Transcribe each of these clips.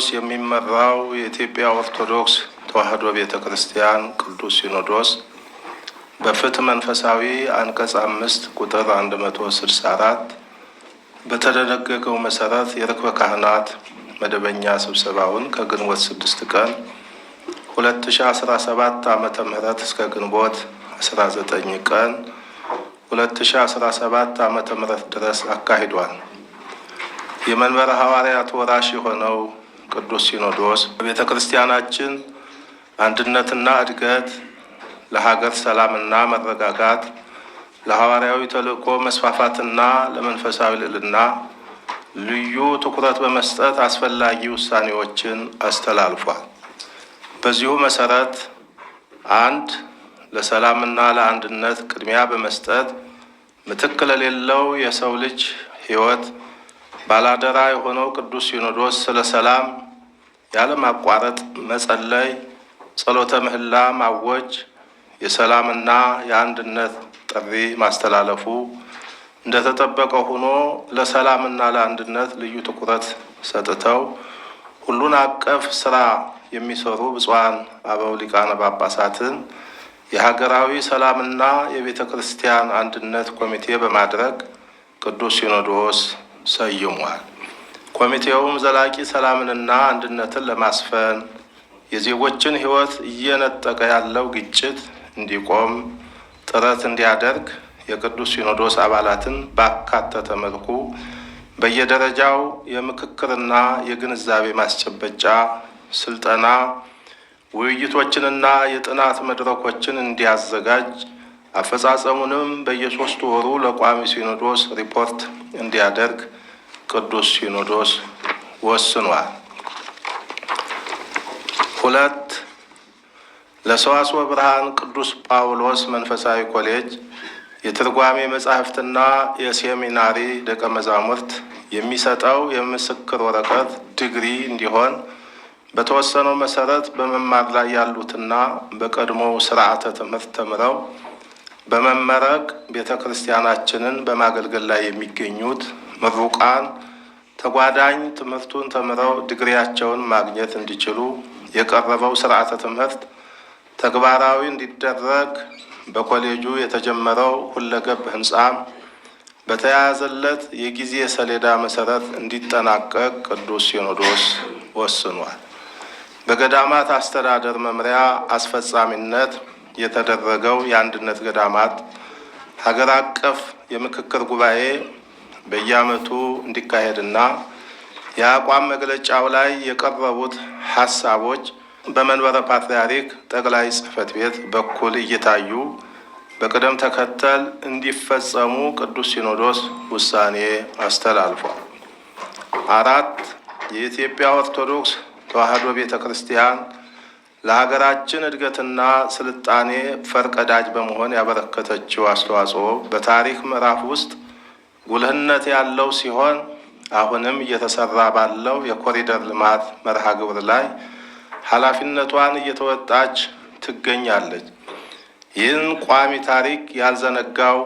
ሲኖዶስ የሚመራው የኢትዮጵያ ኦርቶዶክስ ተዋሕዶ ቤተክርስቲያን ቅዱስ ሲኖዶስ በፍትሕ መንፈሳዊ አንቀጽ 5 ቁጥር 164 በተደነገገው መሰረት የርክበ ካህናት መደበኛ ስብሰባውን ከግንቦት 6 ቀን 2017 ዓመተ ምህረት እስከ ግንቦት 19 ቀን 2017 ዓመተ ምህረት ድረስ አካሂዷል። የመንበረ ሐዋርያት ወራሽ የሆነው ቅዱስ ሲኖዶስ በቤተ ክርስቲያናችን አንድነትና እድገት፣ ለሀገር ሰላምና መረጋጋት፣ ለሐዋርያዊ ተልእኮ መስፋፋትና ለመንፈሳዊ ልዕልና ልዩ ትኩረት በመስጠት አስፈላጊ ውሳኔዎችን አስተላልፏል። በዚሁ መሰረት 1. ለሰላምና ለአንድነት ቅድሚያ በመስጠት ምትክ ለሌለው የሰው ልጅ ሕይወት ባላደራ የሆነው ቅዱስ ሲኖዶስ ስለ ሰላም ያለማቋረጥ መጸለይ፣ ጸሎተ ምህላ ማወጅ፣ የሰላምና የአንድነት ጥሪ ማስተላለፉ እንደተጠበቀ ሆኖ ለሰላምና ለአንድነት ልዩ ትኩረት ሰጥተው ሁሉን አቀፍ ስራ የሚሰሩ ብፁዓን አበው ሊቃነ ጳጳሳትን የሀገራዊ ሰላምና የቤተ ክርስቲያን አንድነት ኮሚቴ በማድረግ ቅዱስ ሲኖዶስ ሰይሟል። ኮሚቴውም ዘላቂ ሰላምንና አንድነትን ለማስፈን የዜጎችን ሕይወት እየነጠቀ ያለው ግጭት እንዲቆም ጥረት እንዲያደርግ የቅዱስ ሲኖዶስ አባላትን ባካተተ መልኩ በየደረጃው የምክክርና የግንዛቤ ማስጨበጫ ስልጠና፣ ውይይቶችንና የጥናት መድረኮችን እንዲያዘጋጅ አፈጻጸሙንም በየ3 ወሩ ለቋሚ ሲኖዶስ ሪፖርት እንዲያደርግ ቅዱስ ሲኖዶስ ወስኗል። 2. ለሰዋስወ ብርሃን ቅዱስ ጳውሎስ መንፈሳዊ ኮሌጅ የትርጓሜ መጻሕፍትና የሴሚናሪ ደቀ መዛሙርት የሚሰጠው የምስክር ወረቀት ዲግሪ እንዲሆን በተወሰነው መሰረት በመማር ላይ ያሉትና በቀድሞው ስርዓተ ትምህርት ተምረው በመመረቅ ቤተ ክርስቲያናችንን በማገልገል ላይ የሚገኙት ምሩቃን ተጓዳኝ ትምህርቱን ተምረው ዲግሪያቸውን ማግኘት እንዲችሉ የቀረበው ስርዓተ ትምህርት ተግባራዊ እንዲደረግ በኮሌጁ የተጀመረው ሁለገብ ህንጻም በተያያዘለት የጊዜ ሰሌዳ መሰረት እንዲጠናቀቅ ቅዱስ ሲኖዶስ ወስኗል። በገዳማት አስተዳደር መምሪያ አስፈጻሚነት የተደረገው የአንድነት ገዳማት ሀገር አቀፍ የምክክር ጉባኤ በየዓመቱ እንዲካሄድና የአቋም መግለጫው ላይ የቀረቡት ሀሳቦች በመንበረ ፓትርያርክ ጠቅላይ ጽሕፈት ቤት በኩል እየታዩ በቅደም ተከተል እንዲፈጸሙ ቅዱስ ሲኖዶስ ውሳኔ አስተላልፏል። 4. የኢትዮጵያ ኦርቶዶክስ ተዋሕዶ ቤተ ክርስቲያን ለሀገራችን እድገትና ስልጣኔ ፈርቀዳጅ በመሆን ያበረከተችው አስተዋጽኦ በታሪክ ምዕራፍ ውስጥ ጉልህነት ያለው ሲሆን አሁንም እየተሰራ ባለው የኮሪደር ልማት መርሃ ግብር ላይ ኃላፊነቷን እየተወጣች ትገኛለች። ይህን ቋሚ ታሪክ ያልዘነጋው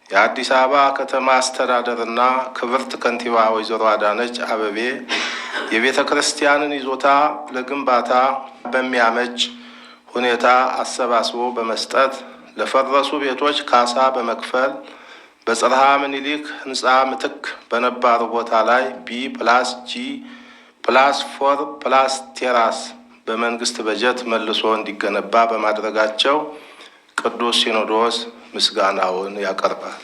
የአዲስ አበባ ከተማ አስተዳደርና ክብርት ከንቲባ ወይዘሮ አዳነች አቤቤ የቤተ ክርስቲያንን ይዞታ ለግንባታ በሚያመች ሁኔታ አሰባስቦ በመስጠት ለፈረሱ ቤቶች ካሳ በመክፈል በጽርሐ ምኒልክ ህንፃ ምትክ በነባሩ ቦታ ላይ B+G+4+ ቴራስ በመንግስት በጀት መልሶ እንዲገነባ በማድረጋቸው ቅዱስ ሲኖዶስ ምስጋናውን ያቀርባል።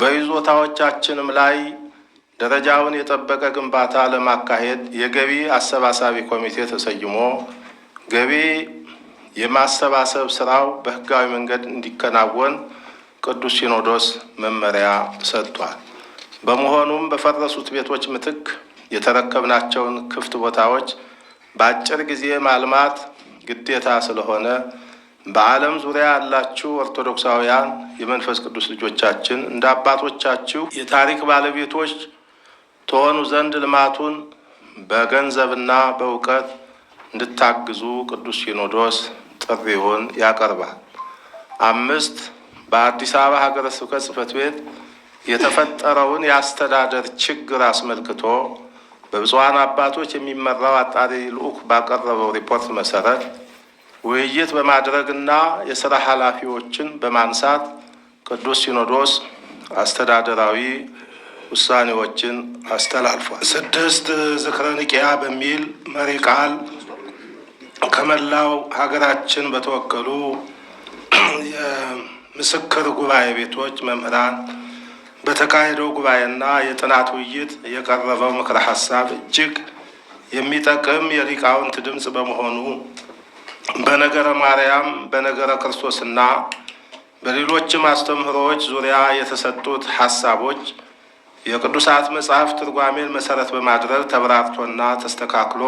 በይዞታዎቻችንም ላይ ደረጃውን የጠበቀ ግንባታ ለማካሄድ የገቢ አሰባሳቢ ኮሚቴ ተሰይሞ ገቢ የማሰባሰብ ስራው በህጋዊ መንገድ እንዲከናወን ቅዱስ ሲኖዶስ መመሪያ ሰጥቷል። በመሆኑም በፈረሱት ቤቶች ምትክ የተረከብናቸውን ክፍት ቦታዎች በአጭር ጊዜ ማልማት ግዴታ ስለሆነ በዓለም ዙሪያ ያላችሁ ኦርቶዶክሳውያን የመንፈስ ቅዱስ ልጆቻችን እንደ አባቶቻችሁ የታሪክ ባለቤቶች ተሆኑ ዘንድ ልማቱን በገንዘብና በእውቀት እንድታግዙ ቅዱስ ሲኖዶስ ጥሪውን ያቀርባል። 5 በአዲስ አበባ ሀገረ ስብከት ጽሕፈት ቤት የተፈጠረውን የአስተዳደር ችግር አስመልክቶ በብፁዓን አባቶች የሚመራው አጣሪ ልዑክ ባቀረበው ሪፖርት መሰረት ውይይት በማድረግና የሥራ ኃላፊዎችን በማንሳት ቅዱስ ሲኖዶስ አስተዳደራዊ ውሳኔዎችን አስተላልፏል። 6 ዝክረ ኒቅያ በሚል መሪ ቃል ከመላው ሀገራችን በተወከሉ የምስክር ጉባኤ ቤቶች መምህራን በተካሄደው ጉባኤና የጥናት ውይይት የቀረበው ምክረ ሀሳብ እጅግ የሚጠቅም የሊቃውንት ድምፅ በመሆኑ በነገረ ማርያም፣ በነገረ ክርስቶስና በሌሎችም አስተምህሮዎች ዙሪያ የተሰጡት ሀሳቦች የቅዱሳት መጽሐፍ ትርጓሜን መሰረት በማድረግ ተብራርቶና ተስተካክሎ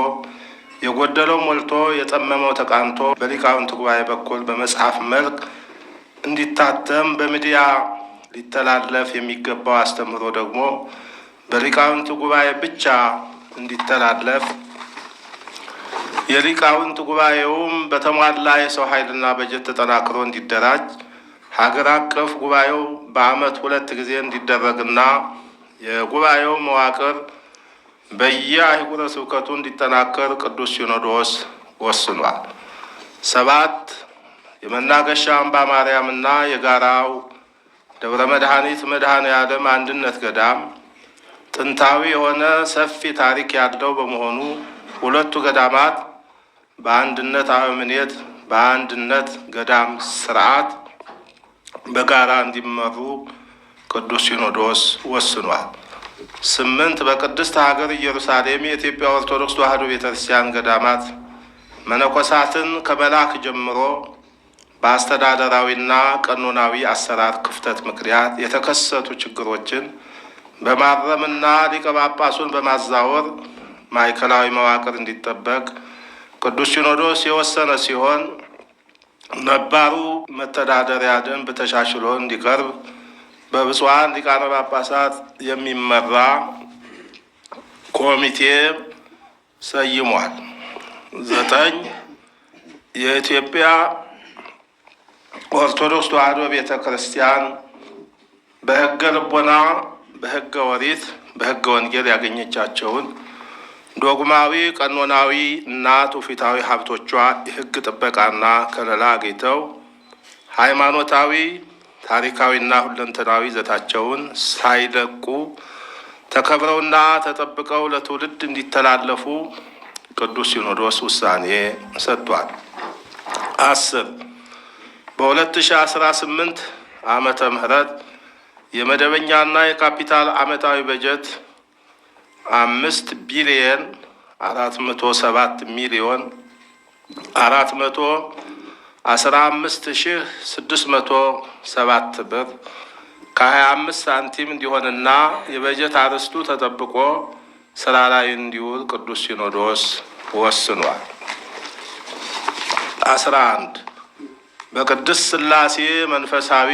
የጎደለው ሞልቶ የጠመመው ተቃንቶ በሊቃውንት ጉባኤ በኩል በመጽሐፍ መልክ እንዲታተም በሚዲያ ሊተላለፍ የሚገባው አስተምህሮ ደግሞ በሊቃውንት ጉባኤ ብቻ እንዲተላለፍ የሊቃውንት ጉባኤውም በተሟላ የሰው ኃይልና በጀት ተጠናክሮ እንዲደራጅ ሀገር አቀፍ ጉባኤው በዓመት 2 ጊዜ እንዲደረግና የጉባኤው መዋቅር በየአህጉረ ስብከቱ እንዲጠናከር ቅዱስ ሲኖዶስ ወስኗል። 7 የመናገሻ አምባ ማርያምና የጋራው ደብረ መድኃኒት መድኃኔ ዓለም አንድነት ገዳም ጥንታዊ የሆነ ሰፊ ታሪክ ያለው በመሆኑ ሁለቱ ገዳማት በአንድነት አበምኔት በአንድነት ገዳም ስርዓት በጋራ እንዲመሩ ቅዱስ ሲኖዶስ ወስኗል። 8 በቅድስት ሀገር ኢየሩሳሌም የኢትዮጵያ ኦርቶዶክስ ተዋሕዶ ቤተክርስቲያን ገዳማት መነኮሳትን ከመላክ ጀምሮ በአስተዳደራዊና ቀኖናዊ አሰራር ክፍተት ምክንያት የተከሰቱ ችግሮችን በማረምና ሊቀ ጳጳሱን በማዛወር ማዕከላዊ መዋቅር እንዲጠበቅ ቅዱስ ሲኖዶስ የወሰነ ሲሆን ነባሩ መተዳደሪያ ደንብ ተሻሽሎ እንዲቀርብ በብፁዓን ሊቃነ ጳጳሳት የሚመራ ኮሚቴ ሰይሟል። 9 የኢትዮጵያ ኦርቶዶክስ ተዋሕዶ ቤተ ክርስቲያን በሕገ ልቦና፣ በሕገ ኦሪት፣ በሕገ ወንጌል ያገኘቻቸውን ዶግማዊ፣ ቀኖናዊ እና ትውፊታዊ ሀብቶቿ የሕግ ጥበቃና ከለላ አግኝተው ሃይማኖታዊ፣ ታሪካዊና ሁለንተናዊ ይዘታቸውን ሳይለቁ ተከብረውና ተጠብቀው ለትውልድ እንዲተላለፉ ቅዱስ ሲኖዶስ ውሳኔ ሰጥቷል። 10 በ2018 ዓመተ ምህረት የመደበኛና የካፒታል ዓመታዊ በጀት 5,407,415,607 ብር ከ25 ሳንቲም እንዲሆንና የበጀት አርስቱ ተጠብቆ ስራ ላይ እንዲውል ቅዱስ ሲኖዶስ ወስኗል። 11 በቅድስት ሥላሴ መንፈሳዊ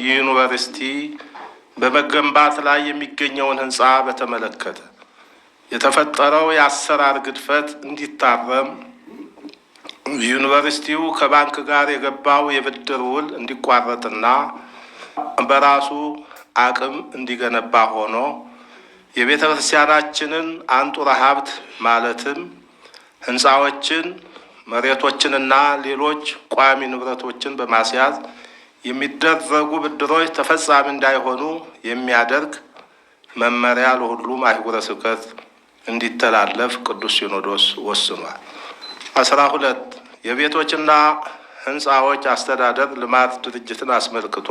ዩኒቨርሲቲ በመገንባት ላይ የሚገኘውን ህንፃ በተመለከተ የተፈጠረው የአሰራር ግድፈት እንዲታረም ዩኒቨርሲቲው ከባንክ ጋር የገባው የብድር ውል እንዲቋረጥና በራሱ አቅም እንዲገነባ ሆኖ የቤተ ክርስቲያናችንን አንጡራ ሀብት ማለትም ህንፃዎችን፣ መሬቶችንና ሌሎች ቋሚ ንብረቶችን በማስያዝ የሚደረጉ ብድሮች ተፈጻሚ እንዳይሆኑ የሚያደርግ መመሪያ ለሁሉም አህጉረ ስብከት እንዲተላለፍ ቅዱስ ሲኖዶስ ወስኗል። 12 የቤቶችና ህንፃዎች አስተዳደር ልማት ድርጅትን አስመልክቶ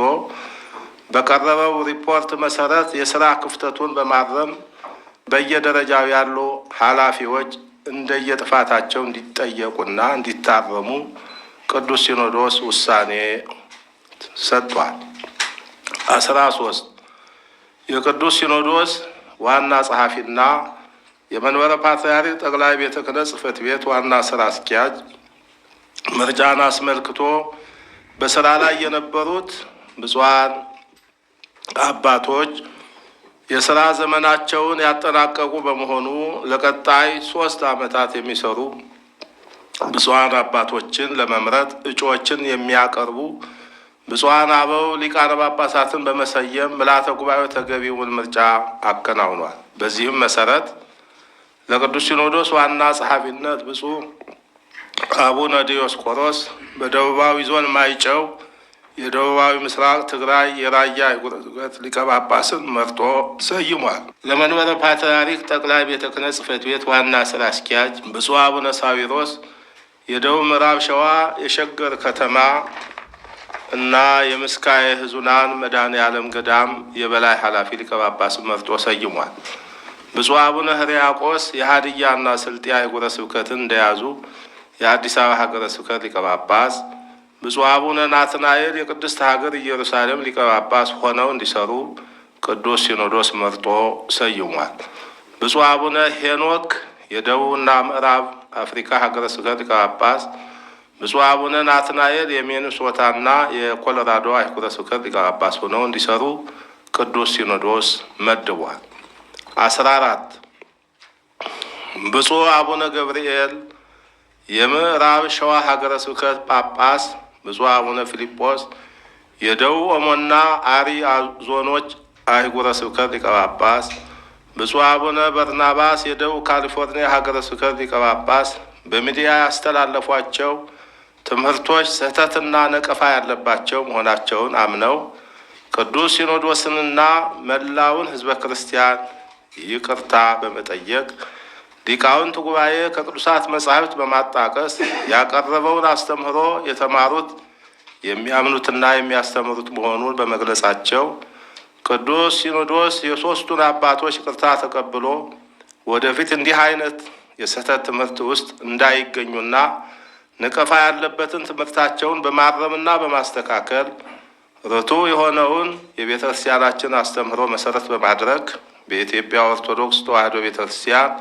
በቀረበው ሪፖርት መሰረት የስራ ክፍተቱን በማረም በየደረጃው ያሉ ኃላፊዎች እንደየጥፋታቸው እንዲጠየቁና እንዲታረሙ ቅዱስ ሲኖዶስ ውሳኔ ሰጥቷል። 13 የቅዱስ ሲኖዶስ ዋና ጸሐፊና የመንበረ ፓትርያርክ ጠቅላይ ቤተ ክህነት ጽሕፈት ቤት ዋና ስራ አስኪያጅ ምርጫን አስመልክቶ በስራ ላይ የነበሩት ብፁዓን አባቶች የስራ ዘመናቸውን ያጠናቀቁ በመሆኑ ለቀጣይ 3 ዓመታት የሚሰሩ ብፁዓን አባቶችን ለመምረጥ እጩዎችን የሚያቀርቡ ብፁዓን አበው ሊቃነ ጳጳሳትን በመሰየም ምልዓተ ጉባኤው ተገቢውን ምርጫ አከናውኗል። በዚህም መሰረት ለቅዱስ ሲኖዶስ ዋና ጸሐፊነት ብፁዕ አቡነ ዲዮስቆሮስ በደቡባዊ ዞን ማይጨው የደቡባዊ ምስራቅ ትግራይ የራያ አህጉረ ስብከት ሊቀ ጳጳስን መርጦ ሰይሟል። ለመንበረ ፓትርያርክ ጠቅላይ ቤተ ክህነት ጽሕፈት ቤት ዋና ስራ አስኪያጅ ብፁዕ አቡነ ሳዊሮስ የደቡብ ምዕራብ ሸዋ የሸገር ከተማ እና የምስካየ ሕዙናን መድኃኔዓለም ገዳም የበላይ ኃላፊ ሊቀ ጳጳስን መርጦ ሰይሟል። ብፁዕ አቡነ ሕርያቆስ የሀዲያና ስልጤ አህጉረ ስብከትን እንደያዙ የአዲስ አበባ ሀገረ ስብከት ሊቀ ጳጳስ፣ ብፁዕ አቡነ ናትናኤል የቅድስት ሀገር ኢየሩሳሌም ሊቀ ጳጳስ ሆነው እንዲሰሩ ቅዱስ ሲኖዶስ መርጦ ሰይሟል። ብፁዕ አቡነ ሄኖክ የደቡብና ምዕራብ አፍሪካ ሀገረ ስብከት ሊቀ ጳጳስ፣ ብፁዕ አቡነ ናትናኤል የሚኒሶታና የኮሎራዶ አህጉረ ስብከት ሊቀ ጳጳስ ሆነው እንዲሰሩ ቅዱስ ሲኖዶስ መድቧል። 14 ብፁዕ አቡነ ገብርኤል የምዕራብ ሸዋ ሀገረ ስብከት ጳጳስ፣ ብፁዕ አቡነ ፊልጶስ የደቡብ ኦሞና አሪ ዞኖች አህጉረ ስብከት ሊቀ ጳጳስ፣ ብፁዕ አቡነ በርናባስ የደቡብ ካሊፎርኒያ ሀገረ ስብከት ሊቀ ጳጳስ በሚዲያ ያስተላለፏቸው ትምህርቶች ስህተትና ነቀፋ ያለባቸው መሆናቸውን አምነው ቅዱስ ሲኖዶስንና መላውን ሕዝበ ክርስቲያን ይቅርታ በመጠየቅ ሊቃውንት ጉባኤ ከቅዱሳት መጻሕፍት በማጣቀስ ያቀረበውን አስተምህሮ የተማሩት የሚያምኑትና የሚያስተምሩት መሆኑን በመግለጻቸው ቅዱስ ሲኖዶስ የሦስቱን አባቶች ይቅርታ ተቀብሎ ወደፊት እንዲህ አይነት የስህተት ትምህርት ውስጥ እንዳይገኙና ነቀፋ ያለበትን ትምህርታቸውን በማረምና በማስተካከል ርቱዕ የሆነውን የቤተ ክርስቲያናችን አስተምህሮ መሰረት በማድረግ በኢትዮጵያ ኦርቶዶክስ ተዋሕዶ ቤተ ክርስቲያን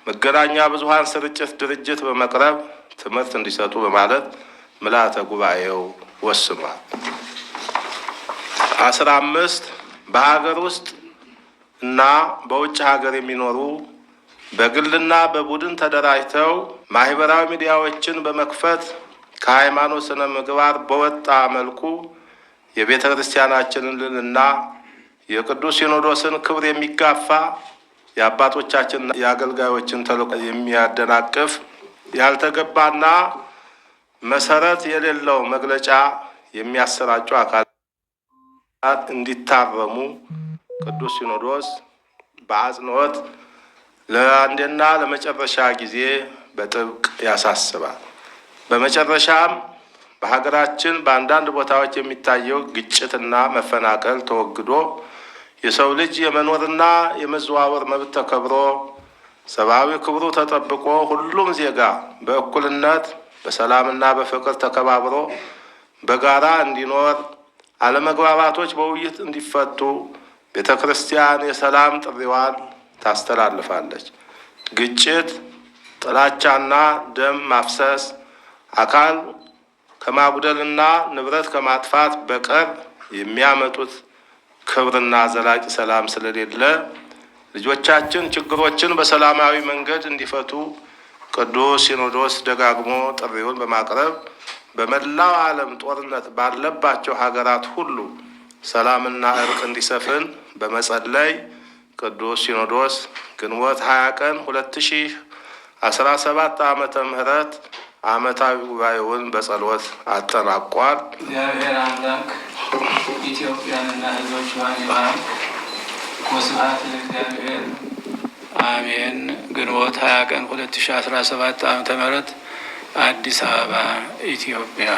መገናኛ ብዙኃን ስርጭት ድርጅት በመቅረብ ትምህርት እንዲሰጡ በማለት ምልዓተ ጉባኤው ወስኗል። 15 በሀገር ውስጥ እና በውጭ ሀገር የሚኖሩ በግልና በቡድን ተደራጅተው ማህበራዊ ሚዲያዎችን በመክፈት ከሃይማኖት ስነ ምግባር በወጣ መልኩ የቤተ ክርስቲያናችንን ልዕልና የቅዱስ ሲኖዶስን ክብር የሚጋፋ የአባቶቻችን የአገልጋዮችን ተልዕኮ የሚያደናቅፍ ያልተገባና መሰረት የሌለው መግለጫ የሚያሰራጩ አካላት እንዲታረሙ ቅዱስ ሲኖዶስ በአጽንኦት ለአንዴና ለመጨረሻ ጊዜ በጥብቅ ያሳስባል። በመጨረሻም በሀገራችን በአንዳንድ ቦታዎች የሚታየው ግጭትና መፈናቀል ተወግዶ የሰው ልጅ የመኖርና የመዘዋወር መብት ተከብሮ ሰብአዊ ክብሩ ተጠብቆ ሁሉም ዜጋ በእኩልነት በሰላምና በፍቅር ተከባብሮ በጋራ እንዲኖር አለመግባባቶች በውይይት እንዲፈቱ ቤተ ክርስቲያን የሰላም ጥሪዋን ታስተላልፋለች። ግጭት፣ ጥላቻና ደም ማፍሰስ አካል ከማጉደልና ንብረት ከማጥፋት በቀር የሚያመጡት ክብርና ዘላቂ ሰላም ስለሌለ ልጆቻችን ችግሮችን በሰላማዊ መንገድ እንዲፈቱ ቅዱስ ሲኖዶስ ደጋግሞ ጥሪውን በማቅረብ በመላው ዓለም ጦርነት ባለባቸው ሀገራት ሁሉ ሰላምና እርቅ እንዲሰፍን በመጸለይ ቅዱስ ሲኖዶስ ግንቦት 20 ቀን 2017 ዓመተ ምህረት ዓመታዊ ጉባኤውን በጸሎት አጠናቋል። እግዚአብሔር አምላክ ኢትዮጵያንና ሕዝቦቿን ይባርክ። ወስብሐት ለእግዚአብሔር አሜን። ግንቦት 20 ቀን 2017 ዓመተ ምህረት አዲስ አበባ ኢትዮጵያ